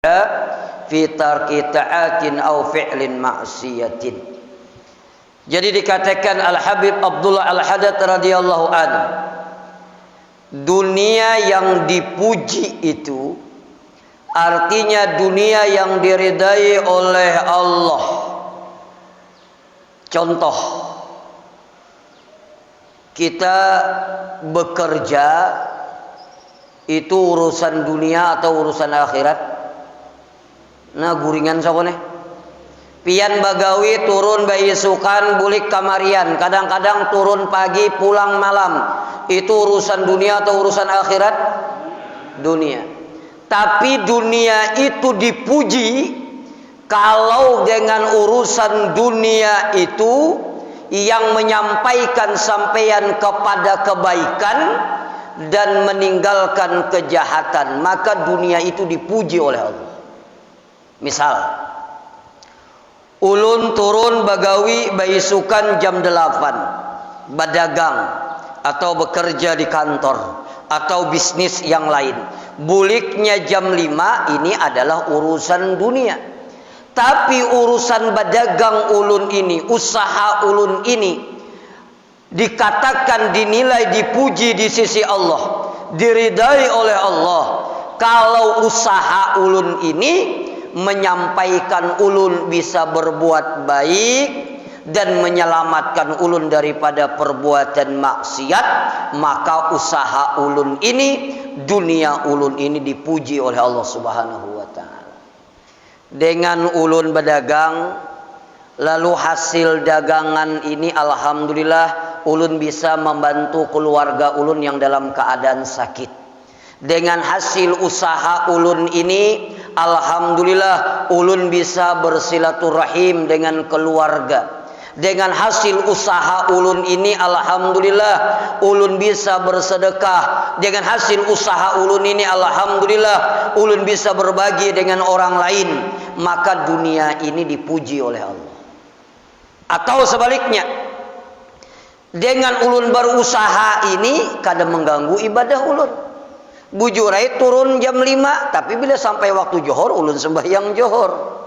fi tarki ta'atin aw fi'lin ma'siyatin. Jadi dikatakan Al-Habib Abdullah Al-Haddad radhiyallahu anhu, dunia yang dipuji itu artinya dunia yang diridai oleh Allah. Contoh, kita bekerja itu urusan dunia atau urusan akhirat? Nah, guringan siapa nih? Pian bagawi turun bayi sukan bulik kamarian, kadang-kadang turun pagi pulang malam. Itu urusan dunia atau urusan akhirat? Dunia. Tapi dunia itu dipuji kalau dengan urusan dunia itu yang menyampaikan sampeyan kepada kebaikan dan meninggalkan kejahatan, maka dunia itu dipuji oleh Allah. Misal, ulun turun bagawi baisukan jam 8, berdagang atau bekerja di kantor atau bisnis yang lain. Buliknya jam 5, ini adalah urusan dunia. Tapi urusan berdagang ulun ini, usaha ulun ini dikatakan dinilai dipuji di sisi Allah, diridai oleh Allah kalau usaha ulun ini menyampaikan ulun bisa berbuat baik dan menyelamatkan ulun daripada perbuatan maksiat, maka usaha ulun ini, dunia ulun ini dipuji oleh Allah Subhanahu wa taala. Dengan ulun berdagang, lalu hasil dagangan ini alhamdulillah ulun bisa membantu keluarga ulun yang dalam keadaan sakit. Dengan hasil usaha ulun ini alhamdulillah ulun bisa bersilaturahim dengan keluarga. Dengan hasil usaha ulun ini alhamdulillah ulun bisa bersedekah. Dengan hasil usaha ulun ini alhamdulillah ulun bisa berbagi dengan orang lain. Maka dunia ini dipuji oleh Allah. Atau sebaliknya, dengan ulun berusaha ini kadang mengganggu ibadah ulun. Bujurai turun jam 5, tapi bila sampai waktu johor ulun sembahyang johor.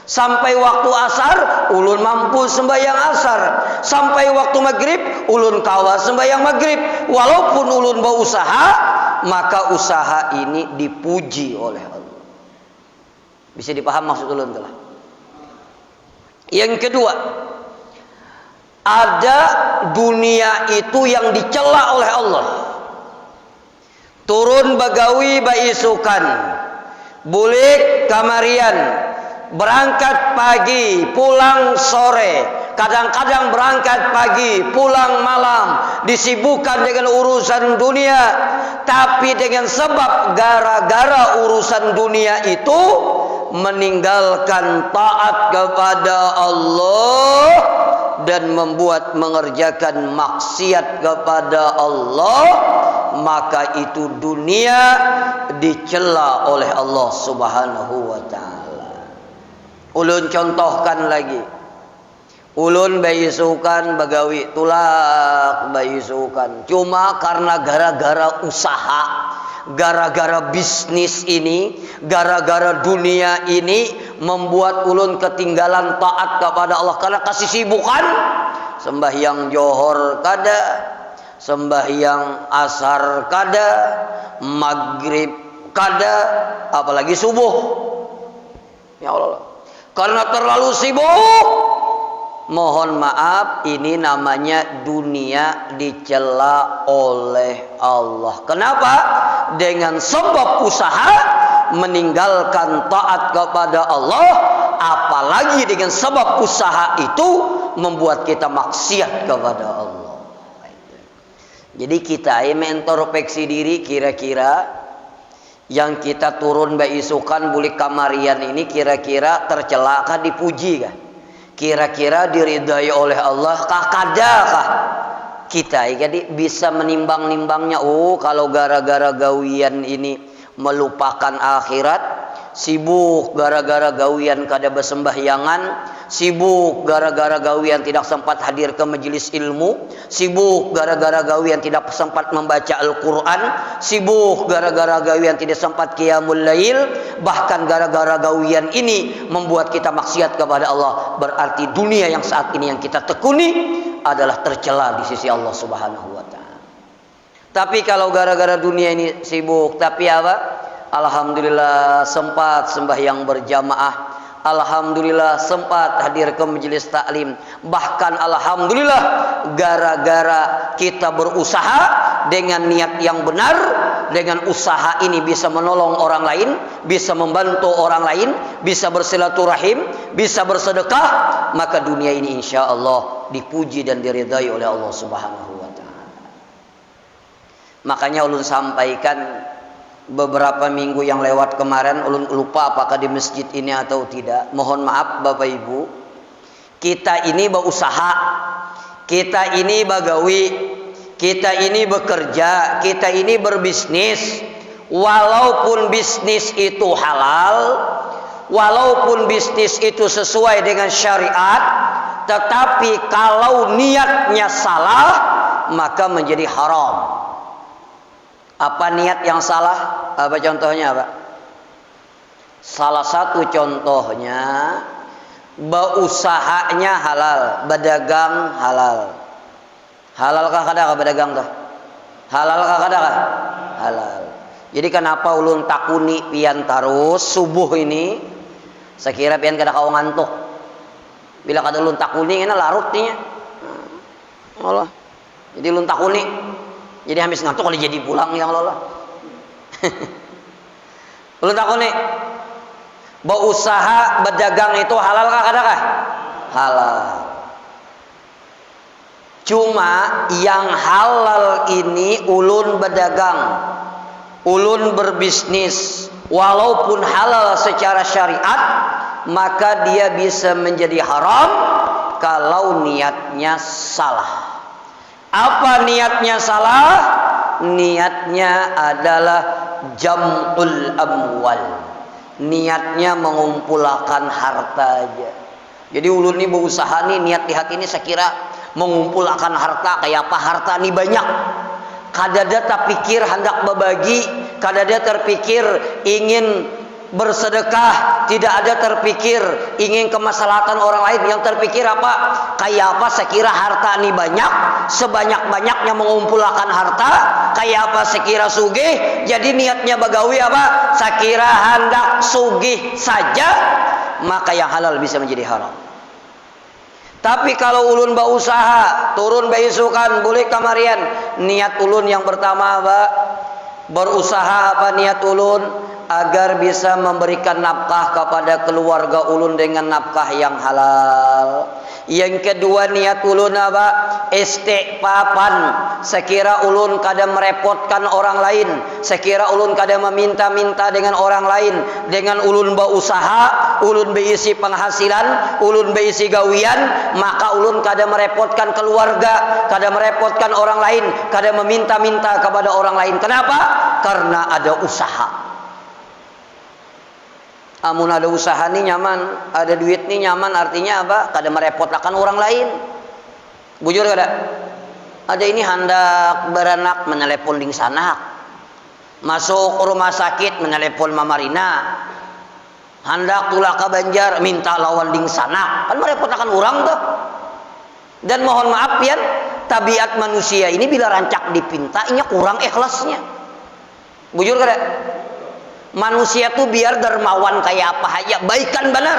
Sampai waktu asar ulun mampu sembahyang asar. Sampai waktu maghrib ulun kawa sembahyang maghrib. Walaupun ulun berusaha, maka usaha ini dipuji oleh Allah. Bisa dipaham maksud ulun telah. Yang kedua, ada dunia itu yang dicela oleh Allah. Turun bagawi baisukan, bulik kamarian, berangkat pagi, pulang sore, kadang-kadang berangkat pagi, pulang malam, disibukkan dengan urusan dunia. Tapi dengan sebab gara-gara urusan dunia itu meninggalkan taat kepada Allah dan membuat mengerjakan maksiat kepada Allah, maka itu dunia dicela oleh Allah Subhanahu wa taala. Ulun contohkan lagi. Ulun baisukan bagawi tulak baisukan. Cuma karena gara-gara usaha, gara-gara bisnis ini, gara-gara dunia ini membuat ulun ketinggalan taat kepada Allah karena kasih sibukan. Sembahyang johor kada, sembahyang asar kada, maghrib kada, apalagi subuh. Ya Allah, karena terlalu sibuk, mohon maaf, ini namanya dunia dicela oleh Allah. Kenapa? Dengan sebab usaha meninggalkan taat kepada Allah, apalagi dengan sebab usaha itu membuat kita maksiat kepada Allah. Jadi kita introspeksi diri, kira-kira yang kita turun baisukan bulik kamarian ini kira-kira tercela kah, dipuji kah? Kira-kira diridai oleh Allah kah, kadakah? Kita jadi bisa menimbang-nimbangnya. Oh, kalau gara-gara gawian ini melupakan akhirat, sibuk gara-gara gawian kada bersembahyangan, sibuk gara-gara gawian tidak sempat hadir ke majelis ilmu, sibuk gara-gara gawian tidak sempat membaca Al-Quran, sibuk gara-gara gawian tidak sempat qiyamul lail, bahkan gara-gara gawian ini membuat kita maksiat kepada Allah. Berarti dunia yang saat ini yang kita tekuni adalah tercela di sisi Allah Subhanahu wa taala. Tapi kalau gara-gara dunia ini sibuk, tapi apa? Alhamdulillah sempat sembahyang berjamaah, alhamdulillah sempat hadir ke majelis taklim, bahkan alhamdulillah gara-gara kita berusaha dengan niat yang benar, dengan usaha ini bisa menolong orang lain, bisa membantu orang lain, bisa bersilaturahim, bisa bersedekah, maka dunia ini insya Allah dipuji dan diridai oleh Allah Subhanahu wa taala. Makanya ulun sampaikan beberapa minggu yang lewat kemarin, ulun lupa apakah di masjid ini atau tidak. Mohon maaf Bapak Ibu. Kita ini berusaha, kita ini bagawi, kita ini bekerja, kita ini berbisnis. Walaupun bisnis itu halal, walaupun bisnis itu sesuai dengan syariat, tetapi kalau niatnya salah, maka menjadi haram. Apa niat yang salah? Apa contohnya, Pak? Salah satu contohnya, beusahanya halal, berdagang halal. Halalkah kadang berdagang tuh? Halalkah kadang? Halal. Jadi kenapa ulun takuni pian tarus subuh ini? Sekira pian kada kau ngantuk. Bila kada ulun takuni ini larut nih. Allah. Jadi ulun takuni. Jadi habis ngantuk kalau jadi pulang yang lola. Ulun takuni. Berusaha berdagang itu halal kah kadang? Halal. Cuma yang halal ini ulun berdagang, ulun berbisnis, walaupun halal secara syariat, maka dia bisa menjadi haram kalau niatnya salah. Apa niatnya salah? Niatnya adalah jam'ul amwal. Niatnya mengumpulkan harta aja. Jadi ulun ini berusaha nih, niat di hati ini saya kira mengumpulkan harta. Kayak apa harta ini banyak. Kadada terpikir hendak berbagi, kadada terpikir ingin bersedekah, tidak ada terpikir ingin kemaslahatan orang lain. Yang terpikir apa? Kayak apa sekira harta ini banyak, sebanyak-banyaknya mengumpulkan harta, kayak apa sekira sugih, jadi niatnya bagawi apa? Sekira hendak sugih saja, maka yang halal bisa menjadi haram. Tapi kalau ulun berusaha, turun beisukan, boleh kamarian, niat ulun yang pertama apa? Berusaha apa niat ulun? Agar bisa memberikan nafkah kepada keluarga ulun dengan nafkah yang halal. Yang kedua niat ulun apa? Istighfapan. Sekira ulun kada merepotkan orang lain, sekira ulun kada meminta-minta dengan orang lain, dengan ulun berusaha, ulun berisi penghasilan, ulun berisi gawian, maka ulun kada merepotkan keluarga, kada merepotkan orang lain, kada meminta-minta kepada orang lain. Kenapa? Karena ada usaha. Amun ada usaha nih nyaman, ada duit nih nyaman, artinya apa? Kada merepotkan orang lain. Bujur kada? Ada ini hendak beranak menelepon ding sanak. Masuk rumah sakit menelepon Mamarina. Hendak tulah ke Banjar minta lawan ding sanak. Kan merepotkan orang tuh. Dan mohon maaf ya, tabiat manusia ini bila rancak dipinta, inya kurang ikhlasnya. Bujur kada? Manusia tuh biar dermawan kayak apa aja, baikan benar,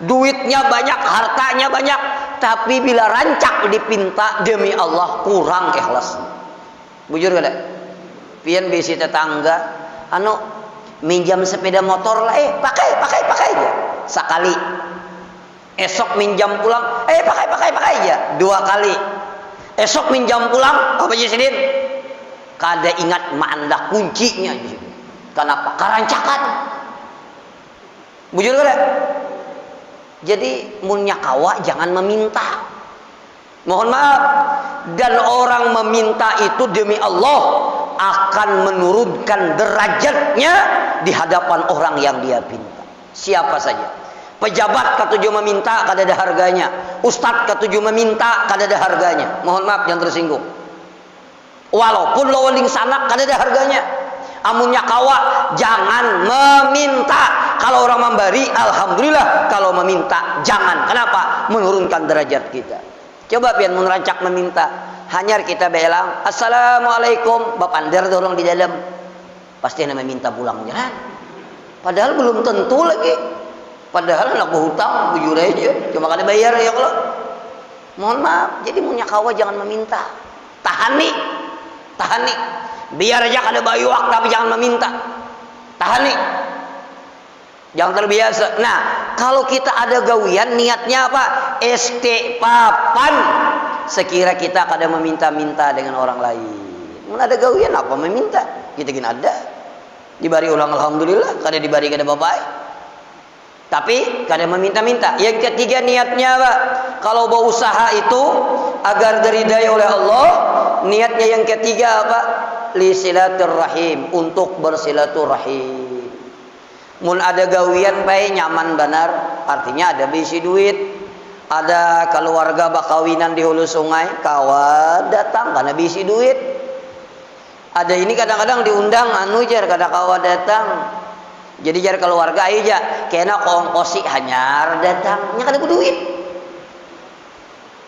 duitnya banyak, hartanya banyak, tapi bila rancak dipinta demi Allah kurang ikhlas. Bujur kada? Pian bisi tetangga, anu minjam sepeda motor lah, pakai aja sekali. Esok minjam pulang, pakai aja 2 kali. Esok minjam pulang, apa aja sedin? Kada ingat mandak kuncinya aja. Kenapa? Karancakan. Bujur kada? Jadi munnya kawa jangan meminta. Mohon maaf. Dan orang meminta itu demi Allah akan menurunkan derajatnya di hadapan orang yang dia pinta. Siapa saja. Pejabat ketujuh meminta kada ada harganya. Ustadz ketujuh meminta kada ada harganya. Mohon maaf yang tersinggung. Walaupun lawaling sanak kada ada harganya. Amunnya kawa jangan meminta. Kalau orang memberi alhamdulillah, kalau meminta jangan. Kenapa? Menurunkan derajat kita. Coba pian menerancak meminta. Hanya kita bilang assalamualaikum, bapander dorong di dalam. Pasti nama minta pulang jangan. Padahal belum tentu lagi. Padahal anak berhutang bujur aja. Cuma kada bayar ya kalau. Mohon maaf. Jadi punya kawa jangan meminta. Tahani. Biar aja kada bayu waktu tapi jangan meminta. Tahani. Jangan terbiasa. Nah, kalau kita ada gawian niatnya apa? Istighfapan. Sekira kita kada meminta-minta dengan orang lain. Mun ada gawian apa meminta? Kita gini ada. Dibari ulang alhamdulillah, kada dibari kada bapak. Tapi kada meminta-minta. Yang ketiga niatnya apa? Kalau berusaha itu agar diridai oleh Allah, niatnya yang ketiga apa? Li silaturrahim, untuk bersilaturahim. Mun ada gawian bae nyaman benar, artinya ada bisi duit. Ada keluarga bakawinan di hulu sungai, kawa datang karena bisi duit. Ada ini kadang-kadang diundang anu jar kada kawa datang. Jadi jar keluarga aja kena kongkosi hanyar datang, nya kada duit.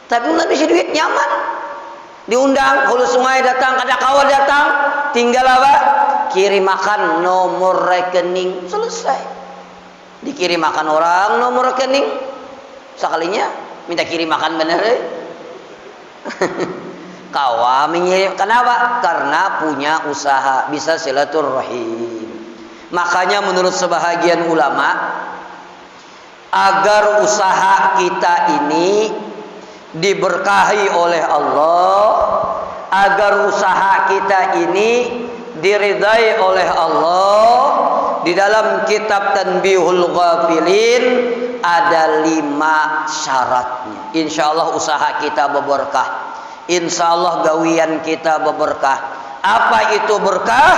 Tapi mun bisi duit nyaman. Diundang hulu sungai datang, kada kawa datang, tinggal apa? Kirim makan nomor rekening, selesai. Dikirim makan orang nomor rekening, sekalinya minta kirim makan bener. Kawa mengirim, kenapa? Karena punya usaha, bisa silaturahim. Makanya menurut sebahagian ulama, agar usaha kita ini diberkahi oleh Allah, agar usaha kita ini diridai oleh Allah, di dalam kitab Tanbihul Ghafilin ada 5 syaratnya. Insyaallah usaha kita berberkah, insyaallah gawian kita berberkah. Apa itu berkah?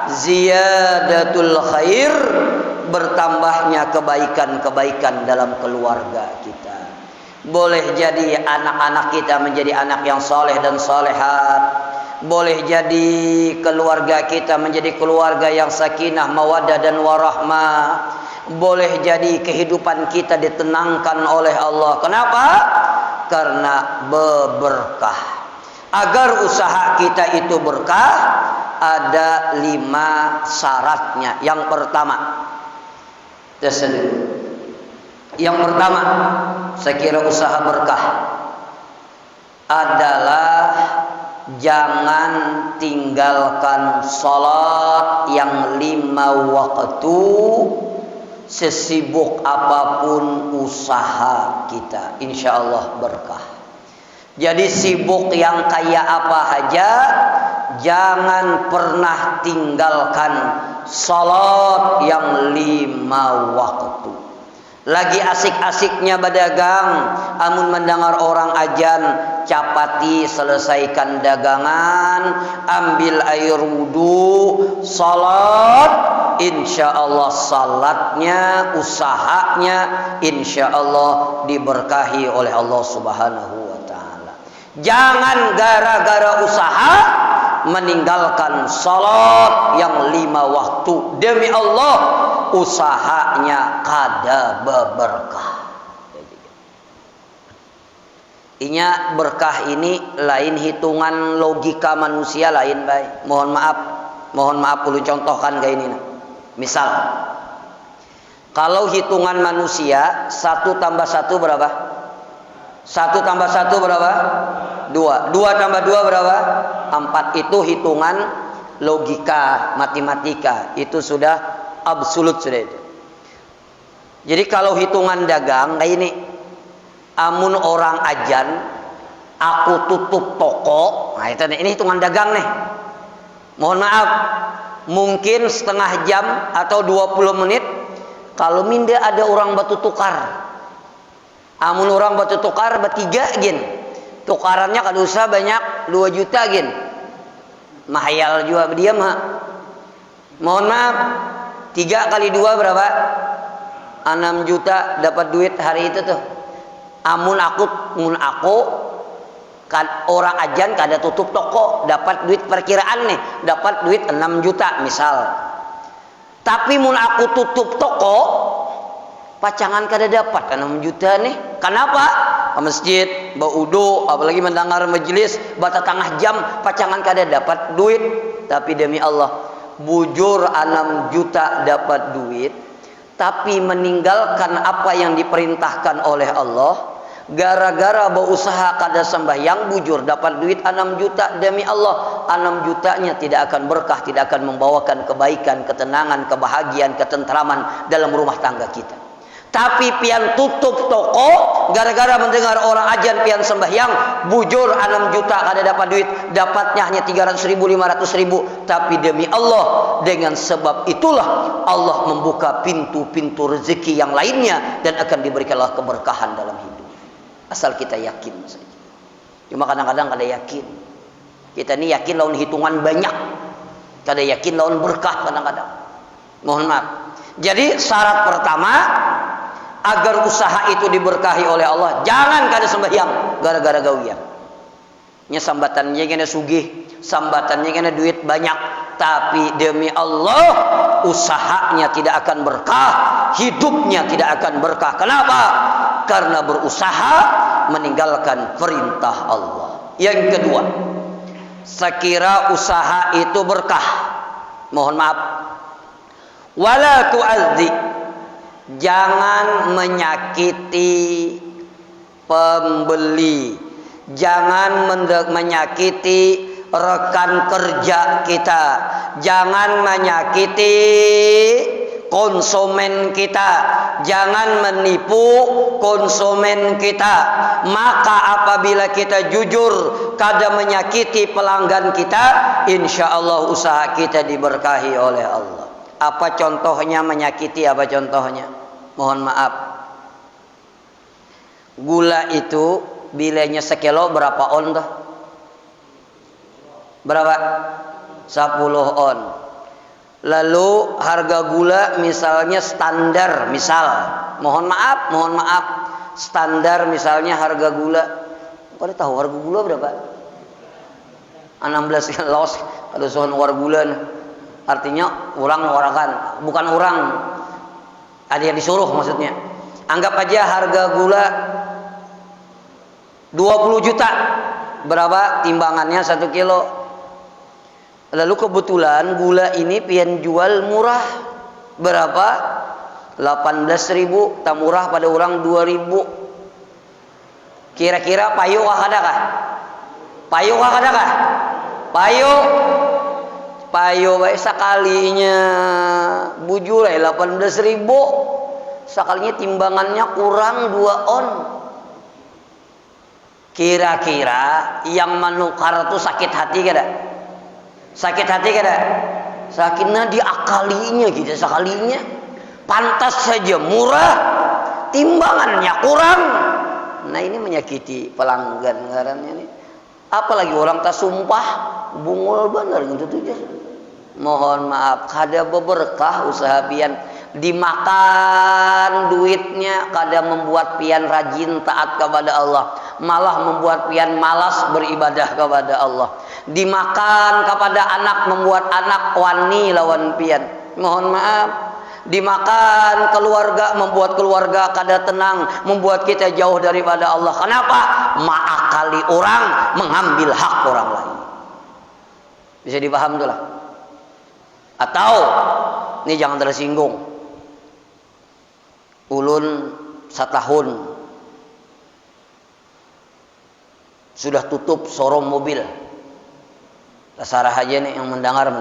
Ziyadatul khair, bertambahnya kebaikan-kebaikan dalam keluarga kita. Boleh jadi anak-anak kita menjadi anak yang soleh dan solehat. Boleh jadi keluarga kita menjadi keluarga yang sakinah, mawaddah dan warahmah. Boleh jadi kehidupan kita ditenangkan oleh Allah. Kenapa? Karena berberkah. Agar usaha kita itu berkah, ada 5 syaratnya. Yang pertama, saya kira usaha berkah adalah jangan tinggalkan salat yang 5 waktu, sesibuk apapun usaha kita, insyaallah berkah. Jadi sibuk yang kayak apa aja, jangan pernah tinggalkan salat yang 5 waktu. Lagi asik-asiknya berdagang, amun mendengar orang ajan, capati selesaikan dagangan, ambil air wudu, salat, insyaallah salatnya, usahanya insyaallah diberkahi oleh Allah Subhanahu wa taala. Jangan gara-gara usaha meninggalkan salat yang 5 waktu. Demi Allah, usahanya kada berberkah. Inya berkah ini lain hitungan logika manusia lain baik. Mohon maaf ulun contohkan kayak ini. Misal, kalau hitungan manusia 1 tambah 1 berapa? 1 tambah 1 berapa? 2. 2 tambah 2 berapa? 4. Itu hitungan logika, matematika. Itu sudah absolut sudah itu. Jadi kalau hitungan dagang kayak ini, amun orang ajan, aku tutup toko. Nah itu nih, ini hitungan dagang nih. Mohon maaf, mungkin setengah jam atau 20 menit. Kalau minda ada orang batu tukar. Amun orang batu tukar bertiga gin, tukarannya kada usah banyak 2 juta gin. Mahayal juga dia mah. Mohon maaf, 3 kali 2 berapa? 6 juta dapat duit hari itu tuh. Mun aku kan orang ajan kada tutup toko, dapat duit perkiraan nih, dapat duit 6 juta misal. Tapi mun aku tutup toko, pacangan kada dapat 6 juta nih. Kenapa? Ke masjid, baudo, apalagi mendengar majelis, bata tengah jam, pacangan kada dapat duit. Tapi demi Allah, bujur 6 juta dapat duit, tapi meninggalkan apa yang diperintahkan oleh Allah. Gara-gara berusaha kada sembahyang, bujur dapat duit 6 juta. Demi Allah, 6 jutanya tidak akan berkah, tidak akan membawakan kebaikan, ketenangan, kebahagiaan, ketentraman dalam rumah tangga kita. Tapi pian tutup toko, gara-gara mendengar orang ajan pian sembahyang, bujur 6 juta kada dapat duit, dapatnya hanya 300.000, 500.000. Tapi demi Allah, dengan sebab itulah Allah membuka pintu-pintu rezeki yang lainnya, dan akan diberikanlah keberkahan dalam hidup. Asal kita yakin saja. Cuma kadang-kadang kada yakin. Kita ini yakin lawan hitungan banyak, kada yakin lawan berkah kadang-kadang. Mohon maaf. Jadi syarat pertama agar usaha itu diberkahi oleh Allah, jangan kada sembahyang gara-gara gawian. Nya sambatannya kena sugih, sambatannya kena duit banyak, tapi demi Allah usahanya tidak akan berkah, hidupnya tidak akan berkah. Kenapa? Karena berusaha meninggalkan perintah Allah. Yang kedua, sekira usaha itu berkah, mohon maaf, wala tu'adzi, jangan menyakiti pembeli, jangan menyakiti rekan kerja kita, jangan menyakiti konsumen kita, jangan menipu konsumen kita. Maka apabila kita jujur, kada menyakiti pelanggan kita, insya Allah usaha kita diberkahi oleh Allah. Apa contohnya menyakiti? Apa contohnya? Mohon maaf, gula itu bilanya sekilo berapa on tuh? Berapa? 10 on. Lalu harga gula misalnya standar, misal, mohon maaf, standar misalnya harga gula, pada tahu harga gula berapa? 16 los kalau soal war gula, artinya orang bukan orang, ada yang disuruh maksudnya. Anggap aja harga gula 20 juta, berapa timbangannya 1 kilo. Lalu kebetulan gula ini pian jual murah, berapa? 18.000, tak murah pada orang 2.000. Kira-kira payu adakah? Payu adakah? Payu baik sekalinya bujur 18.000, sekalinya timbangannya kurang 2 on. Kira-kira yang menukar itu sakit hati kada? Sakit hati kada? Sakitnya diakalinya gitu, sekalinya. Pantas saja murah, timbangannya kurang. Nah ini menyakiti pelanggan ngarannya nih. Apalagi orang tak sumpah, bungul bener gitu tuh. Mohon maaf, kada berberkah usaha pian. Dimakan duitnya, kada membuat pian rajin taat kepada Allah, malah membuat pian malas beribadah kepada Allah. Dimakan kepada anak, membuat anak wani lawan pian. Mohon maaf, dimakan keluarga, membuat keluarga kada tenang, membuat kita jauh daripada Allah. Kenapa? Mengakali orang, mengambil hak orang lain. Bisa dipaham tuh lah. Atau ini jangan tersinggung, ulun setahun sudah tutup showroom mobil. Terserah aja nih yang mendengar.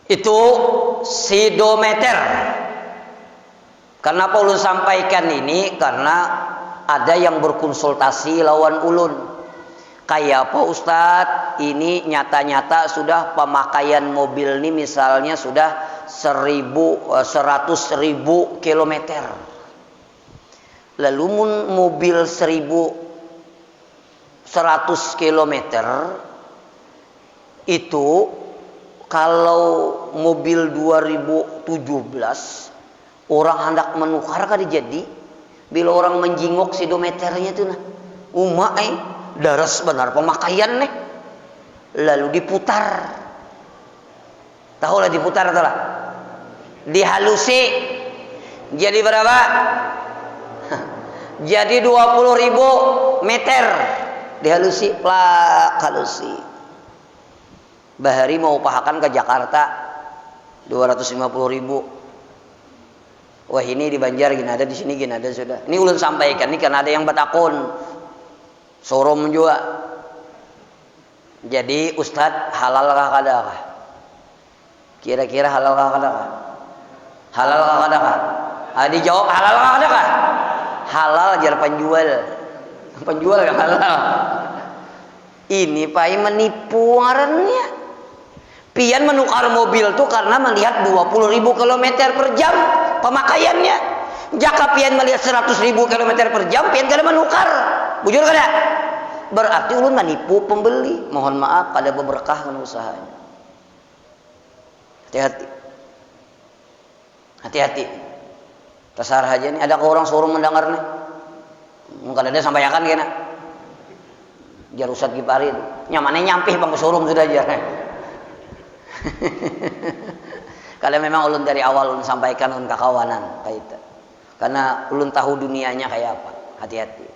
Itu sidometer. Kenapa ulun sampaikan ini? Karena ada yang berkonsultasi lawan ulun. Kayak apa Ustadz? Ini nyata-nyata sudah pemakaian mobil ini misalnya sudah 100.000 kilometer. Lalu mobil 100 kilometer Itu kalau mobil 2017 orang hendak menukar kan jadi bila orang menjingok sidometernya tuh nah daras benar pemakaian nih lalu diputar tahu lah diputar tuh lah dihalusi jadi berapa jadi 20.000 meter dihalusi plak halusi bahari mau upahakan ke Jakarta 250.000 wah ini di Banjar gini ada di sini gini ada sudah ini ulun sampaikan ini karena ada yang batakon sorom juga jadi Ustadz halal kah kadakah kira-kira halal kah kadakah halal kah kadakah dijawab halal kah kadakah halal jar penjual kan halal ini pai menipu ngarannya pian menukar mobil tuh karena melihat 20.000 km per jam pemakaiannya. Jika pian melihat 100.000 km per jam, pian kada menukar. Bujur kada? Berarti ulun menipu pembeli. Mohon maaf, kada berberkah kan usahanya. Hati-hati. Hati-hati. Terserah aja nih. Ada ke orang suruh mendengar nih. Mungkin ada sampaikan kena. Jar Ustadz Gipari. Nyamannya nyampih bang suruh sudah aja. Kalau memang ulun dari awal ulun sampaikan ulun kakawanan kaita. Karena ulun tahu dunianya kayak apa. Hati-hati.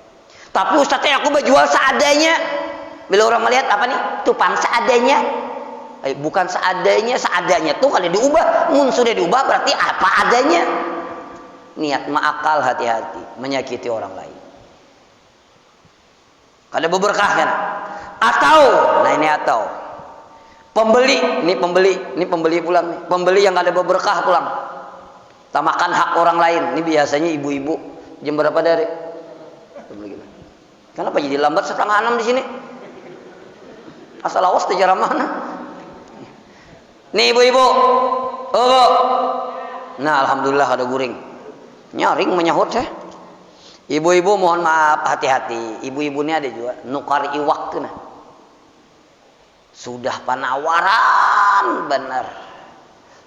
Tapi Ustaznya aku berjual seadanya. Bila orang melihat apa nih? Tupan seadanya. Bukan seadanya tuh kalau diubah. Mun sudah diubah berarti apa adanya. Niat ma'akal hati-hati. Menyakiti orang lain. Kada berberkah kan? Atau, nah ini atau. Ini pembeli pulang nih. Pembeli yang ada berkah pulang. Tamakan hak orang lain. Ini biasanya ibu-ibu jam berapa dari? Kenapa jadi lambat 5:30 di sini? Asal awas sejarah mana? Nih ibu-ibu. Oh, Bu. Nah, alhamdulillah ada guring. Nyaring menyahut saya. Ibu-ibu mohon maaf hati-hati. Ibu-ibu ini ada juga nukar iwak tuh nah. Sudah penawaran benar.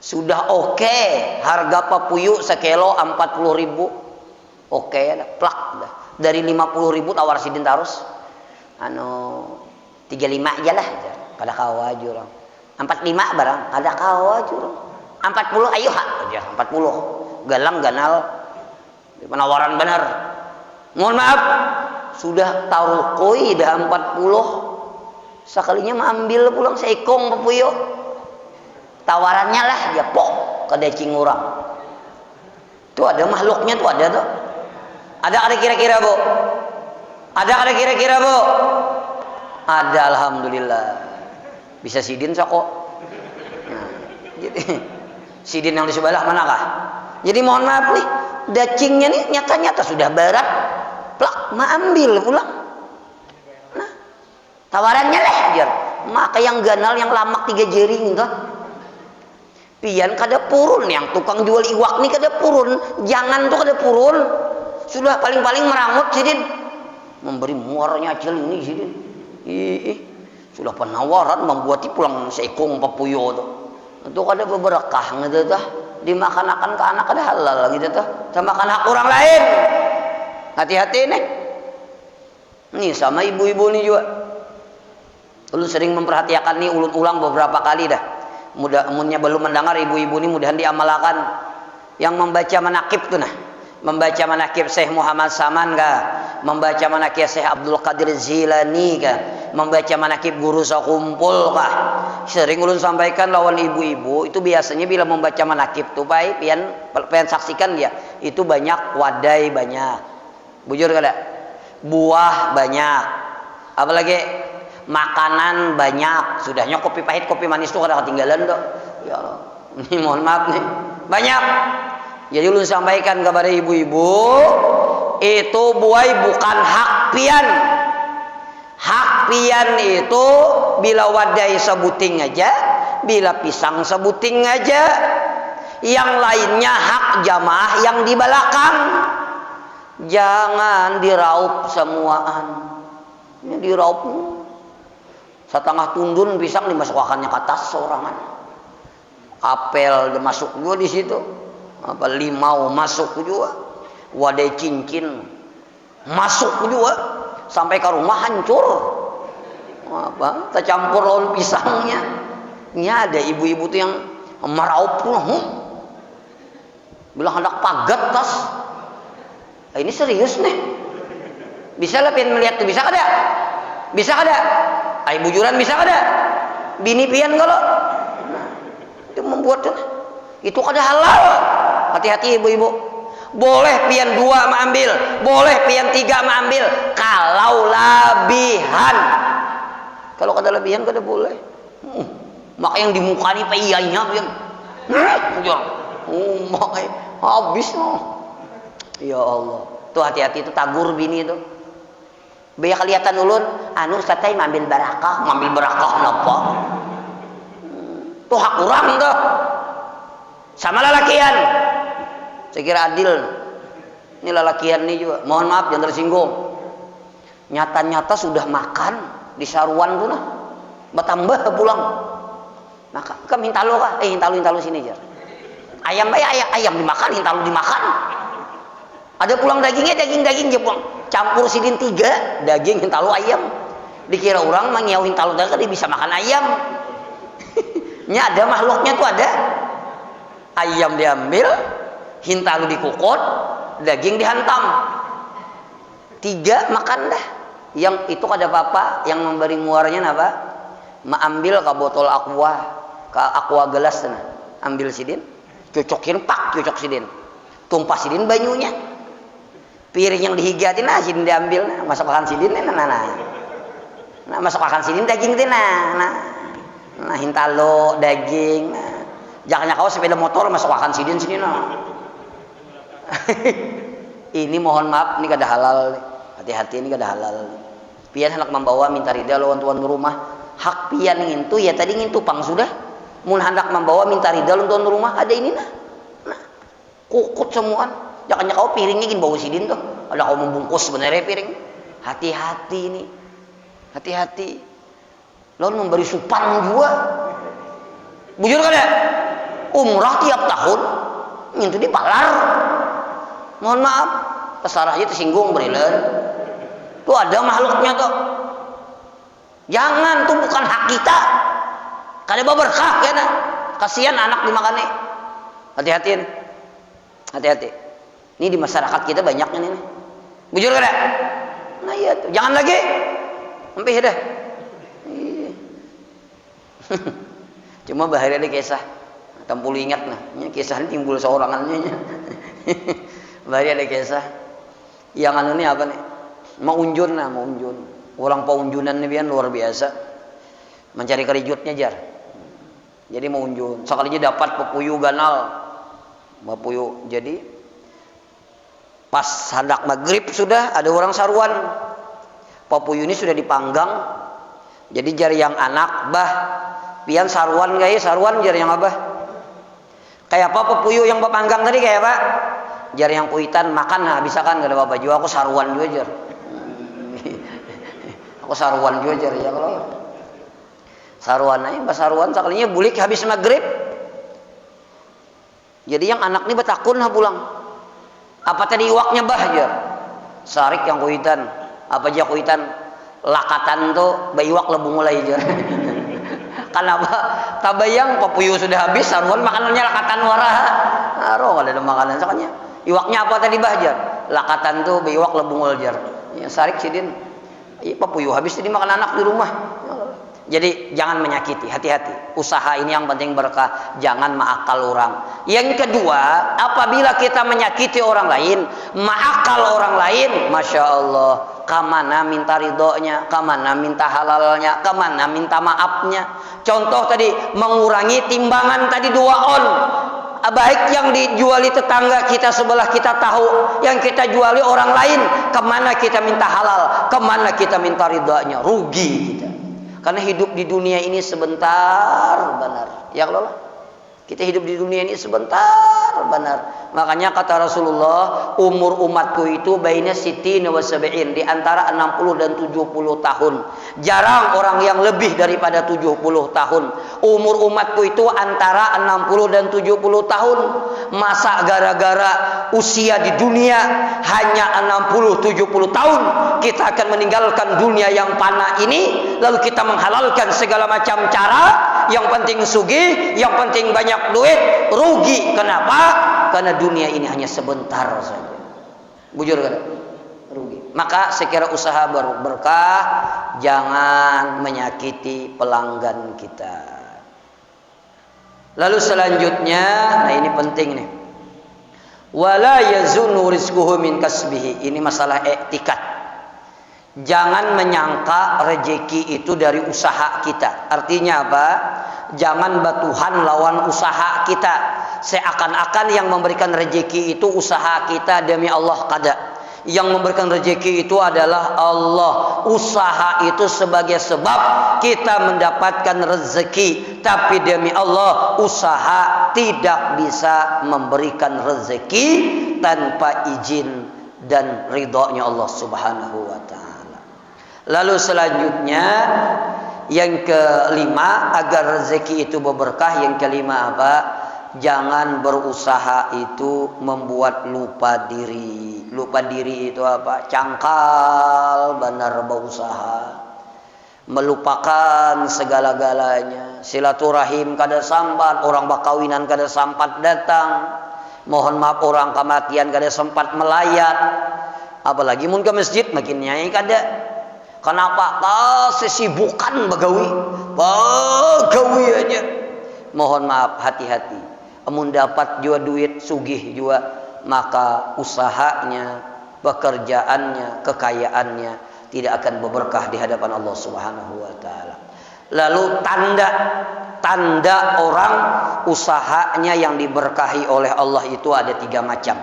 Sudah oke. Harga papuyuk sekilo 40.000. Oke ada plak dah. Dari 50.000 tawar sidin tarus. 35 aja lah. Kada kawa aja orang. 45 barang. Kada kawa aja orang. 40 ayo ha aja 40. Galang ganal. Penawaran benar. Mohon maaf. Sudah taruh koi dah 40. Sekalinya mengambil pulang seekong papuyuk. Tawarannya lah dia pok ke decing orang. Tuh ada makhluknya tuh ada tuh. Ada kira-kira Bu? Ada kira-kira Bu? Ada alhamdulillah. Bisa sidin soko. Nah, jadi sidin yang di sebelah manakah? Jadi mohon maaf nih, dacingnya nih nyata-nyata sudah berat. Plak mengambil pulang. Tawarannya lah aja. Maka yang ganal yang lamak 3 jering tuh. Pian kada purun yang tukang jual iwak nih kada purun. Jangan tuh kada purun. Sudah paling-paling merangut sidin. Memberi muarnya acil ini sidin. Sudah penawaran membuat pulang seekong papuyo tuh. Itu kada berberkah gitu tuh. Dimakan-akan ke anak kada halal gitu tuh. Sama makan hak orang lain. Hati-hati nih. Nih sama ibu-ibu nih juga. Ulun sering memperhatikan nih ulun ulang beberapa kali dah. Mudah-mudahan belum mendengar ibu-ibu ini mudahan diamalkan. Yang membaca manakib tuh nah. Membaca manakib Syekh Muhammad Saman kah? Membaca manakib Syekh Abdul Qadir Zilani kah? Membaca manakib guru sakumpul kah? Sering ulun sampaikan lawan ibu-ibu itu biasanya bila membaca manakib tuh baik pian saksikan dia itu banyak wadai banyak. Bujur kada? Buah banyak. Apalagi makanan banyak, sudahnya kopi pahit, kopi manis tuh kada ketinggalan dok. Ya Allah, ini mohon maaf nih, banyak. Jadi ulun sampaikan kepada ibu-ibu, itu buai bukan hak pian. Hak pian itu bila wadai sebuting aja, bila pisang sebuting aja. Yang lainnya hak jamaah yang di belakang. Jangan diraup semuaan. Ini diraup. setengah tundun pisang dimasukkannya ke tas seorangan. Apel masuk juga di situ. Apa limau masuk juga. Wadai cincin masuk juga. Sampai ke rumah hancur. Apa? Tercampur laun pisangnya. Ini ada ibu-ibu tuh yang meraup pun. Bilang hendak pagat tas. Ini serius nih. Bisa lah pian melihat tuh, bisa kada? Bisa kada? Ay bujuran bisa kada? Bini pian kalau? Nah, itu membuat itu kada halal. Hati-hati ibu-ibu. Boleh pian 2 mengambil, boleh pian 3 mengambil kalau labihan. Kalau kada lebihan kada boleh. Maka yang di muka ni payahnya pian. Makai habis no. Ya Allah. Tuh hati-hati itu tagur bini itu. Biar kelihatan ulun, anu satai ngambil barakah napa? Tuh hak kurang tuh. Sama lalakian. Saya kira adil. Ini lalakian nih juga. Mohon maaf jangan tersinggung. Nyata-nyata sudah makan di saruan tuh nah. Bertambah pulang. Maka ke hintalo kah? Hintalo sini aja. Ayam ayam dimakan, hintalo dimakan. Ada pulang dagingnya, daging je pulang. Campur sidin 3, daging hintalo ayam. Dikira orang mangiau hintalo daging bisa makan ayam. Nya ada makhluknya tuh ada. Ayam diambil, hintalo dikukut, daging dihantam. 3 makan dah. Yang itu kada apa-apa, yang memberi muarnya apa? Ambil ke botol aqua gelas sana. Ambil sidin, cucokin cucok sidin. Tumpah sidin banyunya. Piring yang dihigatin sidin diambil, masuk makan sidin nah masuk makan sidin daging teh nah hintalo daging jangan kau sepeda motor masuk makan sidin sini ini mohon maaf ini kada halal, hati-hati ini kada halal. Pian hendak membawa minta ridha lawan tuan rumah, hak pian ngintu ya tadi ngintu pang sudah mun hendak membawa minta ridha lawan tuan rumah ada ini nah kukut semuaan. Jangan kau piringnya gini bau sidin tuh. Ada kau membungkus sebenarnya piring. Hati-hati ini. Hati-hati. Lalu memberi supan juga. Bujur kan ya? Umrah tiap tahun. Itu dipalar. Mohon maaf. Terserah aja tersinggung berilan. Tuh ada makhluknya tuh. Jangan tuh bukan hak kita. Kada berkah ya nah. Kasihan anak dimakan nih. Hati-hati. Hati-hati. Ini di masyarakat kita banyaknya nih. Bujur kada? Nah iya tuh. Jangan lagi. Sampai sudah. Cuma bahaya ada kisah. Tampul ingat nah. Kisah ini timbul seorangannya. Bahaya ada kisah. Yang anu ini apa nih? Mau unjun. Orang paunjunan nih biar luar biasa. Mencari kerijutnya jar. Jadi mau unjun. Sekalinya dapat pepuyu ganal. Pepuyu. Jadi pas hendak maghrib sudah ada orang saruan. Pepuyu ini sudah dipanggang. Jadi jari yang anak, bah, pian saruan gak ya? Saruan jari yang abah. Kayak apa pepuyu yang pepanggang tadi kayak apa? Jari yang kuitan makan nah bisa kan gak ada apa-apa juga. Aku saruan juga jar. Aku saruan juga jar ya kalau. Saruan aja, bah saruan sekalinya bulik habis maghrib. Jadi yang anak ini betakun lah pulang. Apa tadi iwaknya bah aja? Sarik yang kuitan. Apa aja kuitan? Lakatan tuh bayiwak lebung mulai aja. Kenapa? Tabayang pepuyu sudah habis, saruan makanannya lakatan waraha. Roh ada makanan sakanya. Iwaknya apa tadi bah aja? Lakatan tuh bayiwak lebung aja. Ya sarik sidin. Iya pepuyu habis jadi makan anak di rumah. Jadi jangan menyakiti, hati-hati. Usaha ini yang penting berkah, jangan mengakal orang. Yang kedua, apabila kita menyakiti orang lain, mengakal orang lain, masya Allah, kemana minta ridhonya, kemana minta halalnya, kemana minta maafnya. Contoh tadi, mengurangi timbangan tadi 2 on. Baik yang dijuali tetangga kita sebelah kita tahu, yang kita juali orang lain, kemana kita minta halal, kemana kita minta ridhonya, rugi kita. Karena hidup di dunia ini sebentar benar. Ya Allah. Kita hidup di dunia ini sebentar benar. Makanya kata Rasulullah, umur umatku itu baina sittina wa sab'in, di antara 60 dan 70 tahun. Jarang orang yang lebih daripada 70 tahun. Umur umatku itu antara 60 dan 70 tahun. Masa gara-gara usia di dunia hanya 60-70 tahun kita akan meninggalkan dunia yang fana ini, lalu kita menghalalkan segala macam cara, yang penting sugih, yang penting banyak duit, rugi. Kenapa? Karena dunia ini hanya sebentar saja. Bujur kan? Rugi. Maka sekira usaha berkah, jangan menyakiti pelanggan kita. Lalu selanjutnya, nah ini penting nih. Wala yazunnu rizquhu min kasbihi. Ini masalah etikat. Jangan menyangka rezeki itu dari usaha kita. Artinya apa? Jangan batuhan lawan usaha kita. Seakan-akan yang memberikan rezeki itu usaha kita, demi Allah kada. Yang memberikan rezeki itu adalah Allah. Usaha itu sebagai sebab kita mendapatkan rezeki, tapi demi Allah usaha tidak bisa memberikan rezeki tanpa izin dan ridhonya Allah Subhanahu wa taala. Lalu selanjutnya yang kelima, agar rezeki itu berberkah, yang kelima apa? Jangan berusaha itu membuat lupa diri. Lupa diri itu apa? Cangkal benar berusaha. Melupakan segala-galanya. Silaturahim kada sampat, orang bakawinan kada sempat datang. Mohon maaf, orang kematian kada sempat melayat. Apalagi mun ke masjid makin nyai kada. Kenapa? Sesibukan bagawi aja. Mohon maaf, hati-hati. Amun dapat juga duit sugih juga, maka usahanya, pekerjaannya, kekayaannya tidak akan berberkah di hadapan Allah Subhanahu wa taala. Lalu tanda orang usahanya yang diberkahi oleh Allah itu ada 3 macam.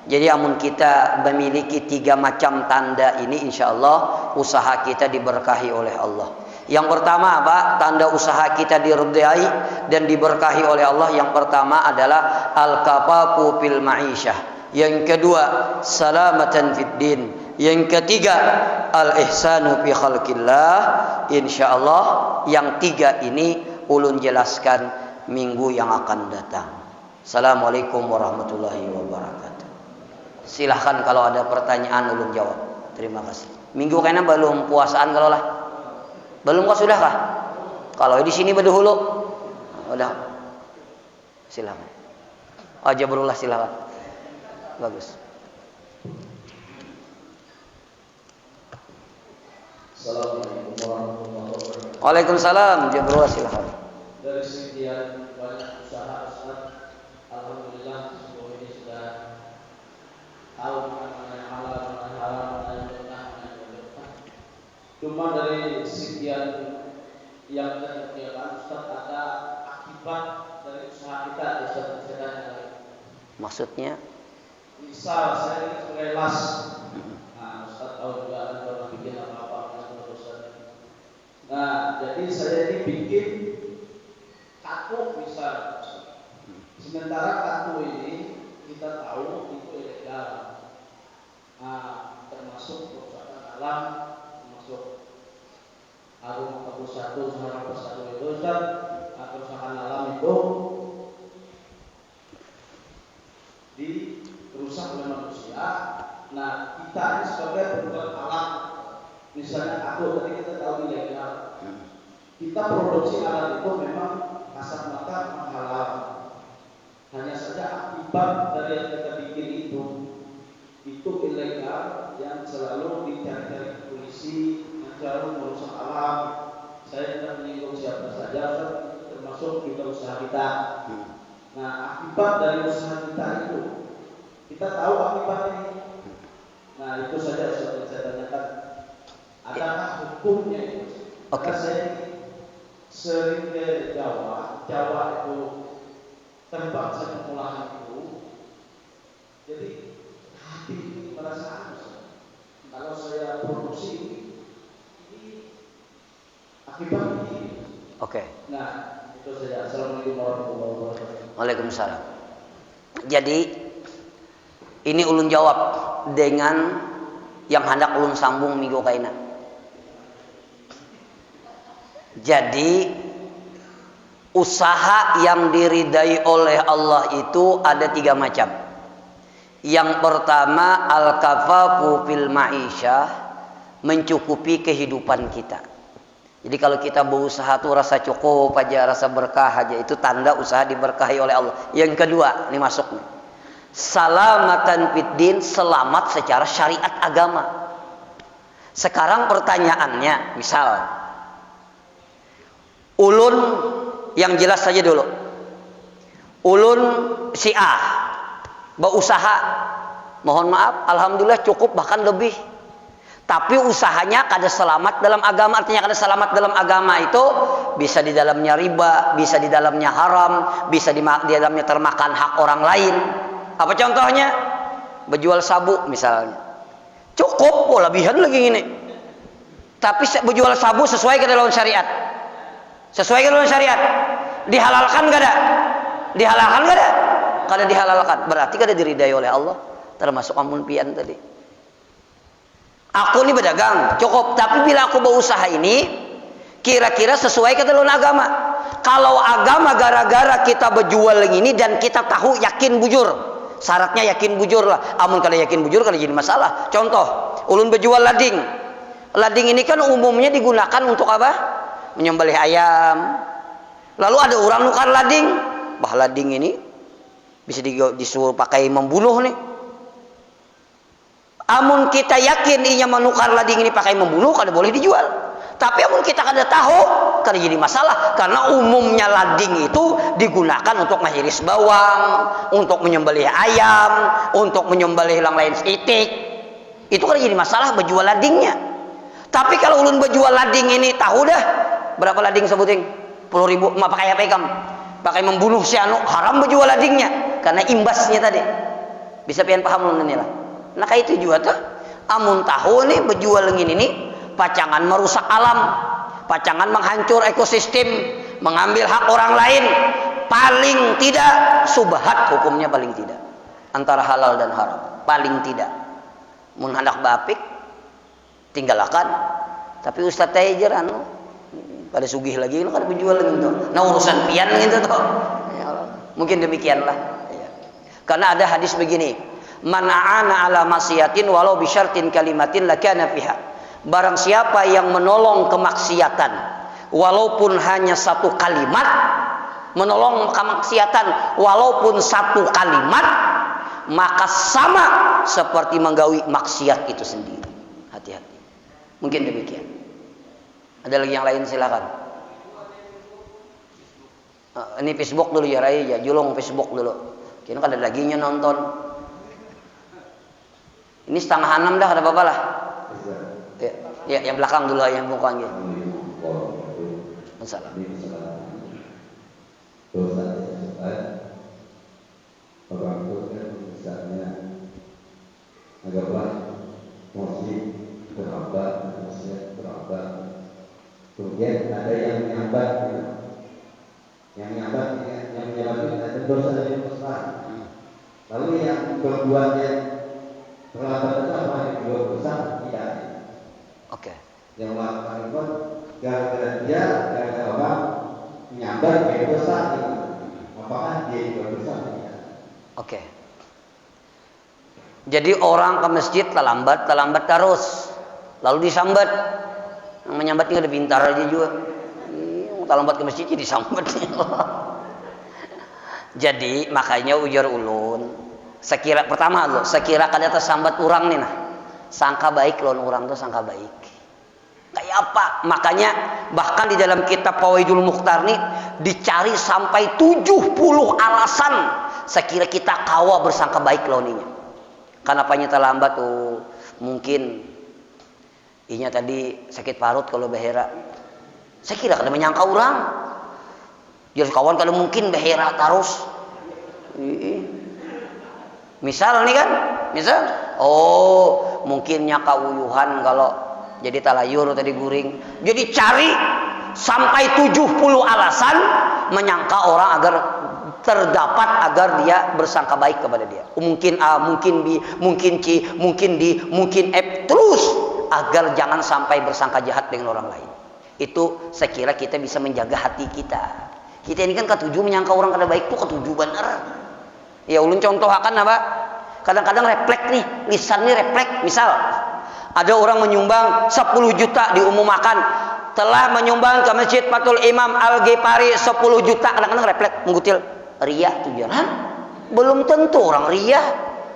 Jadi amun kita memiliki 3 macam tanda ini, insya Allah usaha kita diberkahi oleh Allah. Yang pertama apa? Tanda usaha kita diridai dan diberkahi oleh Allah. Yang pertama adalah al-kafafu fil ma'isyah. Yang kedua, salamatan fid din. Yang ketiga, al-ihsanu fi khalqillah. Insyaallah yang 3 ini ulun jelaskan minggu yang akan datang. Assalamualaikum warahmatullahi wabarakatuh. Silahkan kalau ada pertanyaan ulun jawab. Terima kasih. Minggu kayaknya belum puasaan kalau lah. Belum kah, sudah kah? Kalau di sini berdahulu. Udah. Silakan. Aja berulah silakan. Bagus. Assalamualaikum warahmatullahi wabarakatuh. Waalaikumsalam. Jabrullah silakan. Dari sekian banyak usaha Ustaz, alhamdulillah semua ini sudah tahu mana yang halal, mana yang haram, mana yang benar, mana yang berkah. Cuma dari sekian yang kita kerjakan, Ustaz, ada akibat dari usaha kita, Ustaz, Maksudnya? Misal saya ini sebagai las, nah Ustaz tahu juga ada orang bikin apa-apa. Nah, jadi saya ini bikin kartu misal. Sementara kartu ini kita tahu itu ilegal. Nah, termasuk kerusakan alam, termasuk Harum 41 itu Ustaz, kerusakan alam itu dirusak oleh manusia. Nah, kita ini sebagai bentuk alat. Misalnya aku tadi kita tahu ilegal, kita produksi alat itu memang kasat mata menghalal. Hanya saja akibat dari yang kita bikin itu ilegal, yang selalu dicari-cari polisi, yang selalu merusak alam. Saya tidak menyinggung siapa saja, termasuk juga usaha kita. Nah, akibat dari usaha kita itu, kita tahu akibat ini. Nah, itu saja yang saya tanyakan. Adakah hukumnya itu? Oke. Saya sering ke Jawa itu tempat saya pengolahan itu. Jadi hati ini merasa anus. Kalau saya produksi ini akibat ini. Oke. Nah, itu saja. Assalamualaikum warahmatullahi wabarakatuh. Waalaikumsalam. Jadi ini ulun jawab dengan yang hendak ulun sambung minggu kaina. Jadi usaha yang diridai oleh Allah itu ada 3 macam. Yang pertama al-kafafu fil ma'isyah, mencukupi kehidupan kita. Jadi kalau kita berusaha tuh rasa cukup aja, rasa berkah aja, itu tanda usaha diberkahi oleh Allah. Yang kedua, ini masuk nih. Salamatan fiddin, selamat secara syariat agama. Sekarang pertanyaannya, misal ulun yang jelas saja dulu. Ulun si A berusaha, mohon maaf, alhamdulillah cukup bahkan lebih. Tapi usahanya kada selamat dalam agama. Artinya kada selamat dalam agama itu bisa di dalamnya riba, bisa di dalamnya haram, bisa di dalamnya termakan hak orang lain. Apa contohnya? Berjual sabu misalnya. Cukup, oh lebihan lagi ini. Tapi berjual sabu sesuai ke dalam syariat. Sesuai ke dalam syariat. Dihalalkan kada? Dihalalkan kada? Kada dihalalkan. Berarti kada diridai oleh Allah. Termasuk amun pian tadi. Aku ini berdagang, cukup. Tapi bila aku berusaha ini, kira-kira sesuai ke dalam agama. Kalau agama gara-gara kita berjual ini dan kita tahu yakin bujur, syaratnya yakin bujur lah. Amun kada yakin bujur kada jadi masalah. Contoh, ulun berjual lading. Lading ini kan umumnya digunakan untuk apa? Menyembelih ayam. Lalu ada orang nukar lading. Bah lading ini bisa disuruh pakai membunuh nih. Amun kita yakin ia menukar lading ini pakai membunuh, kada boleh dijual. Tapi amun kita kada tahu, kada jadi masalah. Karena umumnya lading itu digunakan untuk mengiris bawang, untuk menyembelih ayam, untuk menyembelih yang lain itik. Itu kada jadi masalah berjual ladingnya. Tapi kalau ulun berjual lading ini, tahu dah berapa lading sebuting? 10.000, mah pakai apa ikam? Pakai membunuh si anu, haram berjual ladingnya. Karena imbasnya tadi. Bisa pian paham ulun ini lah. Nah kayak itu juga tuh, amun tahu nih berjual ini pacangan merusak alam, pacangan menghancur ekosistem, mengambil hak orang lain, paling tidak subhat hukumnya paling tidak antara halal dan haram, paling tidak. Mun hendak bapik tinggalkan. Tapi Ustaz Tajer anu pada sugih lagi, kada berjual gitu. Nah urusan pian gitu tuh. Ya Allah. Mungkin demikianlah. Ya. Karena ada hadis begini. Mana'ana ala masyiatin walau bisyartin kalimatin lakana fiha. Barang siapa yang menolong kemaksiatan walaupun hanya satu kalimat, menolong kemaksiatan walaupun satu kalimat, maka sama seperti menggawi maksiat itu sendiri. Hati-hati. Mungkin demikian. Ada lagi yang lain silakan. Ini Facebook dulu ya Rai, ya julung Facebook dulu. Kira ada laginya nonton. Ini 5:30 dah, ada apa-apa lah. Ya, yang belakang dulu yang bukan gitu. Masalah. Orang itu kan misalnya agaklah muslim terhambat, muslim terhambat. Kemudian ada yang menyambat, yang menyambat itu ada dosa yang besar. Lalu yang berbuatnya terlambat itu apa yang dua besar tidak. Oke. Yang melakukan itu gara-gara dia, gara-gara orang menyambat yang besar itu. Apakah dia juga besar? Oke. Jadi orang ke masjid terlambat terus, lalu disambat. Yang menyambat ini ada pintar aja juga. Terlambat ke masjid jadi disambat. Jadi makanya ujar ulun. Sekira pertama lo, sekira kada tersambat orang nih nah. Sangka baik lawan orang tuh sangka baik. Kayak apa? Makanya bahkan di dalam kitab Fawaidul Mukhtar nih dicari sampai 70 alasan sekira kita kawa bersangka baik launinya. Kenapanya terlambat tuh? Mungkin inya tadi sakit parut kalau behera. Saya kira kada menyangka orang. Jadi kawan kalau mungkin behera terus. Misal nih kan, misal, oh mungkinnya kauyuhan kalau jadi talayur tadi guring. Jadi cari sampai 70 alasan menyangka orang agar terdapat agar dia bersangka baik kepada dia. Mungkin A, mungkin B, mungkin C, mungkin D, mungkin F, terus agar jangan sampai bersangka jahat dengan orang lain. Itu saya kira kita bisa menjaga hati kita. Kita ini kan ketujuh menyangka orang kada baik tuh ketujuh benar. Ya ulun contoh akan apa? Kadang-kadang refleks nih, lisan nih refleks. Misal ada orang menyumbang 10 juta diumumkan telah menyumbang ke Masjid Fathul Imam Al-Ghifari 10 juta. Kadang-kadang refleks menggutil ria tujuan. Belum tentu orang ria.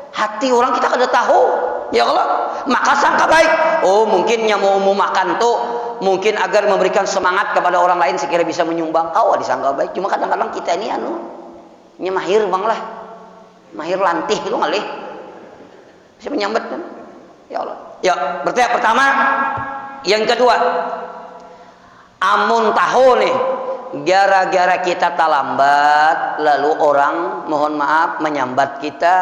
Hati orang kita kada tahu. Ya Allah, maka sangka baik. Oh, mungkinnya mau umumkan tuh mungkin agar memberikan semangat kepada orang lain sekira bisa menyumbang. Disangka baik. Cuma kadang-kadang kita ini ini mahir bang lah. Mahir lantih itu ngalih. Bisa menyambat kan? Ya Allah. Ya, berarti pertama, yang kedua, amun tahu nih, gara-gara kita terlambat, lalu orang mohon maaf menyambat kita,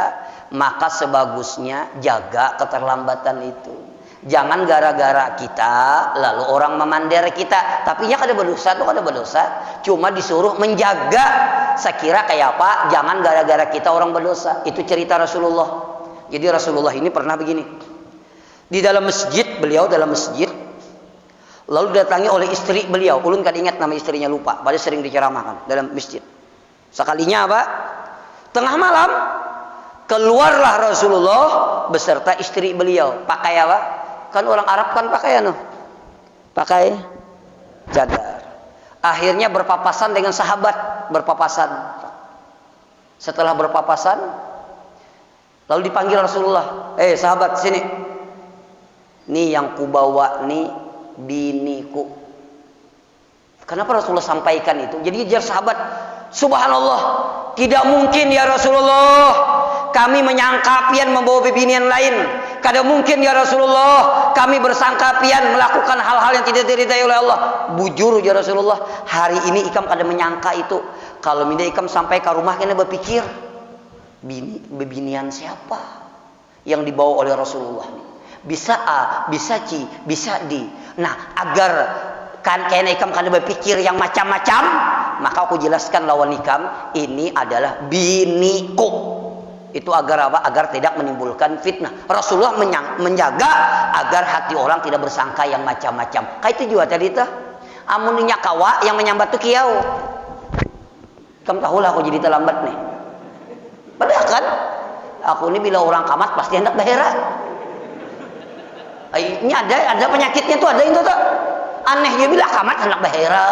maka sebagusnya jaga keterlambatan itu. Jangan gara-gara kita, lalu orang memandang kita, tapi ya kada berdosa tuh kada berdosa, cuma disuruh menjaga. Sekira kayak apa? Jangan gara-gara kita orang berdosa. Itu cerita Rasulullah. Jadi Rasulullah ini pernah begini. Di dalam masjid, beliau dalam masjid, lalu didatangi oleh istri beliau. Ulun kada ingat nama istrinya, lupa. Padahal sering diceramahkan dalam masjid. Sekalinya apa? Tengah malam keluarlah Rasulullah beserta istri beliau. Pakai apa? Kan orang Arab kan pakai pakai cadar. Akhirnya berpapasan dengan sahabat, berpapasan. Setelah berpapasan, lalu dipanggil Rasulullah, sahabat sini. Nih yang kubawa nih biniku. Kenapa Rasulullah sampaikan itu? Jadi jar sahabat, subhanallah, tidak mungkin ya Rasulullah, kami menyangka pian membawa bibinian lain. Kada mungkin ya Rasulullah, kami bersangka pian melakukan hal-hal yang tidak diridai oleh Allah. Bujur ya Rasulullah, hari ini ikam kada menyangka itu. Kalau minda ikam sampai ke rumah kena berpikir, bibinian siapa yang dibawa oleh Rasulullah? Bisa A, bisa C, bisa D. Nah, agar kan kena ikam kada berpikir yang macam-macam, maka aku jelaskan lawan ikam, ini adalah biniku. Itu agar apa? Agar tidak menimbulkan fitnah. Rasulullah menjaga agar hati orang tidak bersangka yang macam-macam. Kayak itu juga tadi tuh. Amuninya kawa yang menyambat tuh kiau. Kamu tahulah aku jadi terlambat nih. Padahal kan aku ini bila orang kamat pasti hendak bahera. Ini ada penyakitnya tuh, ada itu tuh. Aneh dia bilang kamat hendak bahera.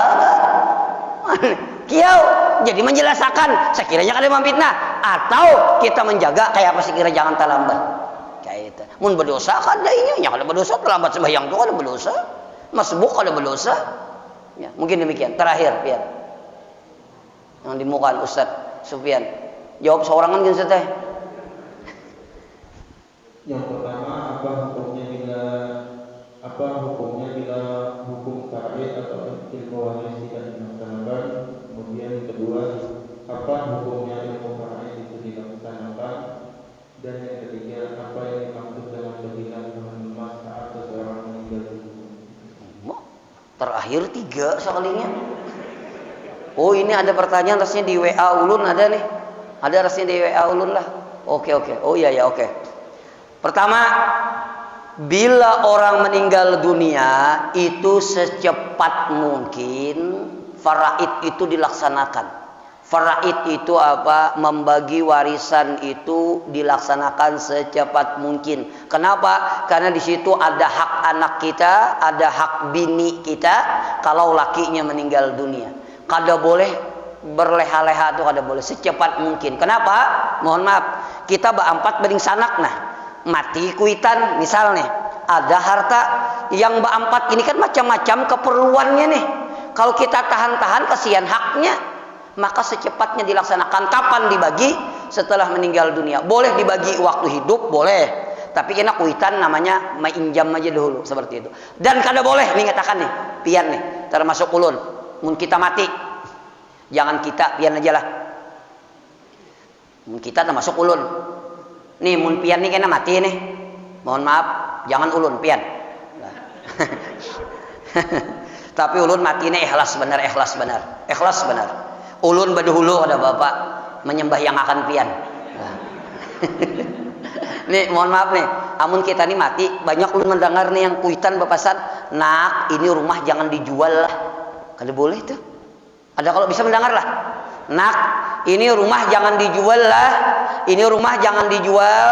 Aneh. Kiau jadi menjelaskan sekiranya kada memfitnah atau kita menjaga kayak apa sekira jangan terlambat. Kayak itu. Mun berdosa kada inya kada berdosa, terlambat sembahyang tuh kada berdosa. Masbuk kada berdosa. Ya, mungkin demikian. Terakhir, Pian. Yang dimukan Ustaz Sufyan. Jawab seorangan kan Ustaz teh. Yang pertama, apa hukumnya bila hukum syar'i atau ilmu waris tidak dilaksanakan? Kemudian yang kedua, apa hukumnya ilmu syar'i itu dilaksanakan? Dan yang ketiga, apa yang dimaksud dengan kehilangan emas saat seseorang meninggal dunia? Terakhir 3 sekalinya. Oh, ini ada pertanyaan rasanya di WA ulun ada nih. Ada rasanya di WA ulun lah. Oke. Oh iya oke. Pertama, bila orang meninggal dunia itu secepat mungkin faraid itu dilaksanakan. Faraid itu apa? Membagi warisan itu dilaksanakan secepat mungkin. Kenapa? Karena di situ ada hak anak kita, ada hak bini kita kalau lakinya meninggal dunia. Kada boleh berleha-leha itu kada boleh, secepat mungkin. Kenapa? Mohon maaf, kita berempat banding sanak nah. Mati kuitan misalnya, ada harta yang berempat ini kan macam-macam keperluannya nih. Kalau kita tahan-tahan kasihan haknya, maka secepatnya dilaksanakan. Kapan dibagi? Setelah meninggal dunia. Boleh dibagi waktu hidup, boleh. Tapi kena kuitan namanya mainjam aja dulu seperti itu. Dan kada boleh mengatakan nih, pian nih, termasuk ulun. Mun kita mati, jangan kita pian aja lah. Mun kita termasuk ulun. Nih mun pian nih kena mati nih. Mohon maaf, jangan ulun pian. Tapi ulun mati nih ikhlas benar. Ulun badahulu ada bapak menyembah yang akan pian. Nah. Nih mohon maaf nih, amun kita nih mati, banyak ulun mendengar nih yang kuitan bapasan, nak ini rumah jangan dijual lah. Kada boleh tuh. Ada kalau bisa mendengar lah. Nak ini rumah jangan dijual lah. Ini rumah jangan dijual.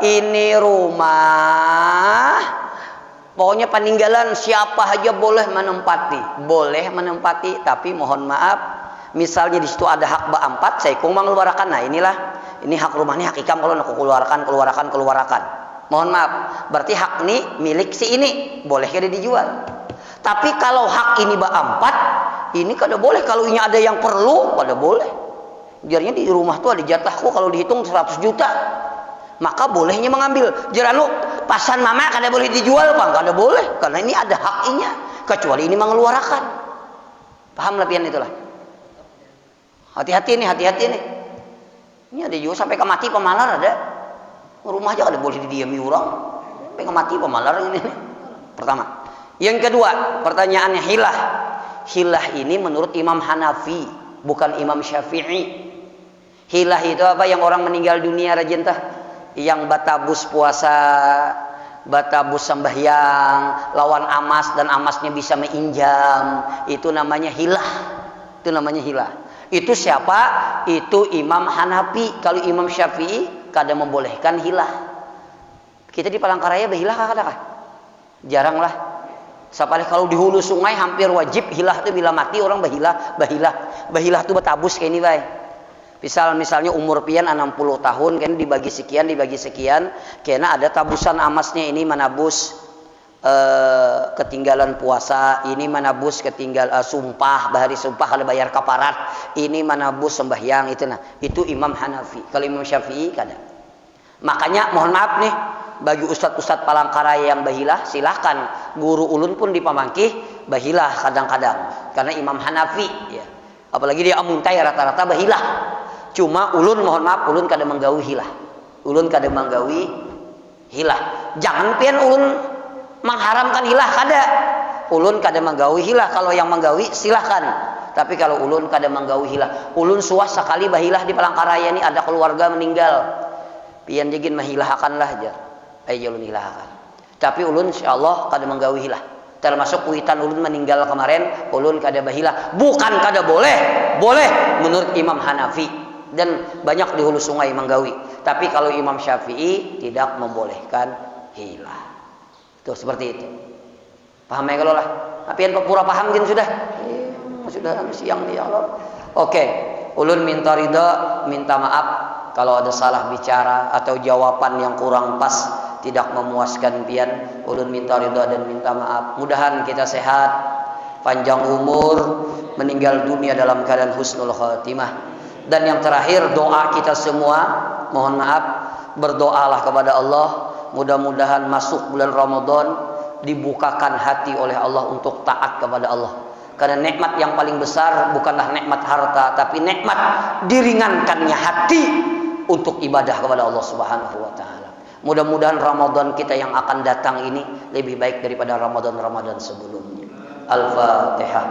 Ini rumah pokoknya peninggalan siapa aja boleh menempati. Boleh menempati, tapi mohon maaf, misalnya di situ ada hak ba-4, saya kong mengeluarkan. Nah inilah, ini hak rumah ini hak ikam kalau aku keluarkan. Mohon maaf, berarti hak ini milik si ini, boleh kada dijual. Tapi kalau hak ini ba-4, ini kada boleh. Kalau ini ada yang perlu, kada boleh. Biarnya di rumah tuh ada jatahku kalau dihitung 100 juta. Maka bolehnya mengambil. Jeranu pasan mama kada boleh dijual, Bang. Kada boleh karena ini ada haknya, kecuali ini mengeluarkan. Paham lepian itulah. Hati-hati nih. Ini ada juga sampai ke mati pemalar ada. Rumah aja kada boleh didiami orang. Sampai ke mati pemalar ini nih. Pertama. Yang kedua, pertanyaannya hilah. Hilah ini menurut Imam Hanafi, bukan Imam Syafi'i. Hilah itu apa? Yang orang meninggal dunia rajin tah. Yang batabus puasa, batabus sembahyang, lawan amas dan amasnya bisa menginjam, itu namanya hilah. Itu siapa? Itu Imam Hanafi. Kalau Imam Syafi'i kada membolehkan hilah. Kita di Palangkaraya berhilah kah? Jarang lah. Sapalih kalau di hulu sungai hampir wajib hilah itu bila mati orang bahilah itu batabus kayak ini bae. Misalnya umur pian 60 tahun kan dibagi sekian, kena ada tabusan amasnya ini menabus ketinggalan puasa, ini menabus sumpah, bahari sumpah kalau bayar kaparat, ini menabus sembahyang itu. Nah, itu Imam Hanafi. Kalau Imam Syafi'i kada. Makanya mohon maaf nih bagi ustad-ustad Palangkaraya yang bahilah, silahkan. Guru ulun pun dipamangkih bahilah kadang-kadang karena Imam Hanafi ya. Apalagi dia amuntai rata-rata bahilah. Cuma ulun mohon maaf, ulun kada menggawi hilah. Jangan pian ulun mengharamkan hilah, kada. Ulun kada menggawi hilah. Kalau yang menggawi silahkan. Tapi kalau ulun kada menggawi hilah, ulun suas sekali bahilah di Palangkaraya ini ada keluarga meninggal. Pian jegin mahilahakan lah aja. Ayo ulun hilahakan. Tapi ulun insyaallah kada menggawi hilah. Termasuk kuitan ulun meninggal kemarin, ulun kada bahilah. Bukan kada boleh, boleh menurut Imam Hanafi. Dan banyak di hulu sungai menggawi. Tapi kalau Imam Syafi'i tidak membolehkan hilah. Tuh seperti itu. Paham ya kalau lah? Apian pura paham gin sudah? Sudah siang nih ya Allah. Oke, ulun minta ridha, minta maaf kalau ada salah bicara atau jawaban yang kurang pas, tidak memuaskan pian. Ulun minta ridha dan minta maaf. Mudahan kita sehat, panjang umur, meninggal dunia dalam keadaan husnul khatimah. Dan yang terakhir doa kita semua, mohon maaf, berdoalah kepada Allah, mudah-mudahan masuk bulan Ramadan dibukakan hati oleh Allah untuk taat kepada Allah. Karena nikmat yang paling besar bukanlah nikmat harta, tapi nikmat diringankannya hati untuk ibadah kepada Allah Subhanahu wa taala. Mudah-mudahan Ramadan kita yang akan datang ini lebih baik daripada Ramadan-Ramadan sebelumnya. Al-Fatihah.